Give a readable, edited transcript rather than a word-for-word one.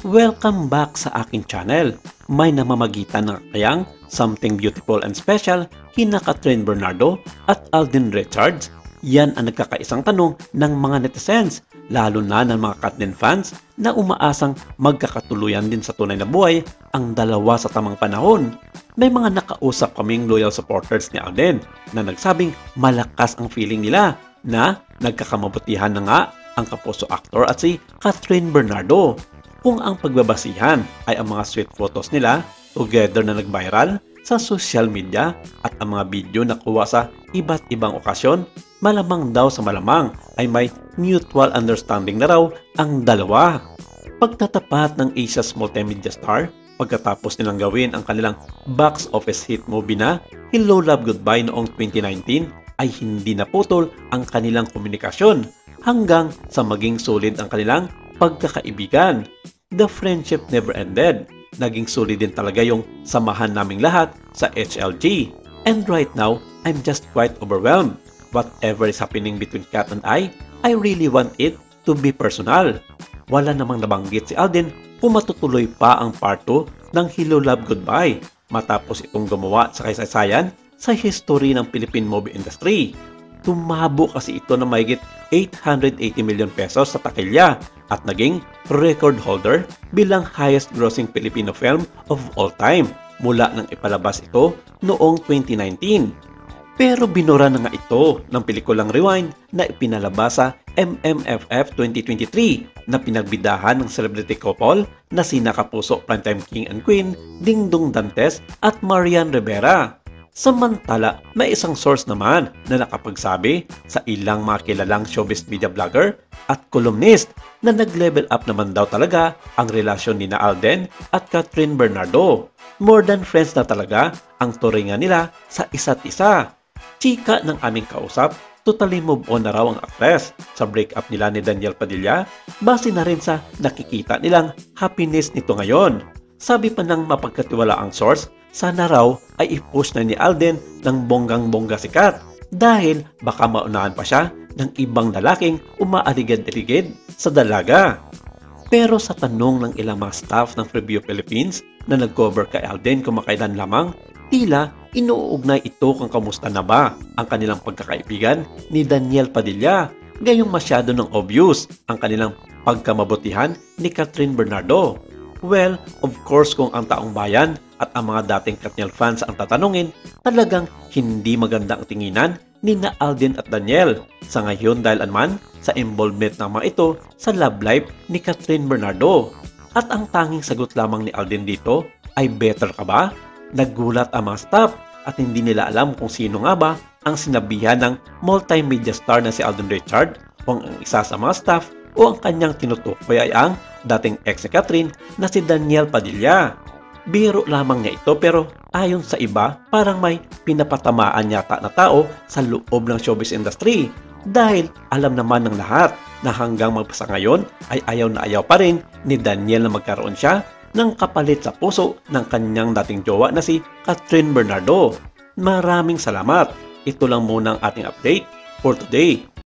Welcome back sa aking channel. May namamagitan na kayang something beautiful and special kina Kathryn Bernardo at Alden Richards? Yan ang nagkakaisang tanong ng mga netizens, lalo na ng mga Kathryn fans na umaasang magkakatuluyan din sa tunay na buhay ang dalawa sa tamang panahon. May mga nakausap kaming loyal supporters ni Alden na nagsabing malakas ang feeling nila na nagkakamabutihan na nga ang kapuso actor at si Kathryn Bernardo. Kung ang pagbabasihan ay ang mga sweet photos nila together na nag-viral sa social media at ang mga video na kuha sa iba't ibang okasyon, malamang daw sa malamang ay may mutual understanding na raw ang dalawa. Pagtatapat ng Asia's multimedia star, pagkatapos nilang gawin ang kanilang box office hit movie na Hello Love Goodbye noong 2019, ay hindi naputol ang kanilang komunikasyon hanggang sa maging solid ang kanilang pagkakaibigan. The friendship never ended. Naging solid din talaga yung samahan naming lahat sa HLG. And right now, I'm just quite overwhelmed. Whatever is happening between Kat and I really want it to be personal. Wala namang nabanggit si Alden kung matutuloy pa ang part 2 ng Hello Love Goodbye matapos itong gumawa sa kasaysayan sa history ng Philippine movie industry. Tumabo kasi ito na mahigit 880 million pesos sa takilya at naging record holder bilang highest grossing Filipino film of all time mula nang ipalabas ito noong 2019. Pero binura na nga ito ng pelikulang Rewind na ipinalabas sa MMFF 2023 na pinagbidahan ng celebrity couple na sina Kapuso Primetime King and Queen, Dingdong Dantes at Marian Rivera. Samantala, may isang source naman na nakapagsabi sa ilang mga kilalang showbiz media vlogger at columnist na nag-level up naman daw talaga ang relasyon ni Alden at Kathryn Bernardo. More than friends na talaga ang turingan nila sa isa't isa. Chika ng aming kausap, totally move on na raw ang actress sa breakup nila ni Daniel Padilla, base na rin sa nakikita nilang happiness nito ngayon. Sabi pa ng mapagkatiwalaang source, sana raw ay i-push na ni Alden ng bonggang-bongga si Kat dahil baka maunahan pa siya ng ibang lalaking umaaligid-aligid sa dalaga. Pero sa tanong ng ilang mga staff ng Preview Philippines na nag-cover kay Alden kumakailan lamang, tila inuugnay ito kung kamusta na ba ang kanilang pagkakaibigan ni Daniel Padilla. Gayong masyado ng obvious ang kanilang pagkamabutihan ni Kathryn Bernardo. Well, of course kung ang taong bayan at ang mga dating Katniel fans ang tatanungin, talagang hindi maganda ang tinginan ni Alden at Daniel sa ngayon dahil naman sa involvement ng mga ito sa love life ni Kathryn Bernardo. At ang tanging sagot lamang ni Alden dito ay better ka ba? Nagulat ang mga staff at hindi nila alam kung sino nga ba ang sinabihan ng multimedia star na si Alden Richards, kung ang isa sa mga staff o ang kanyang tinutukoy ay ang dating ex ni Kathryn na si Daniel Padilla. Biro lamang niya ito pero ayon sa iba parang may pinapatamaan yata na tao sa loob ng showbiz industry dahil alam naman ng lahat na hanggang magpasa ngayon ay ayaw na ayaw pa rin ni Daniel na magkaroon siya ng kapalit sa puso ng kanyang dating jowa na si Kathryn Bernardo. Maraming salamat. Ito lang muna ang ating update for today.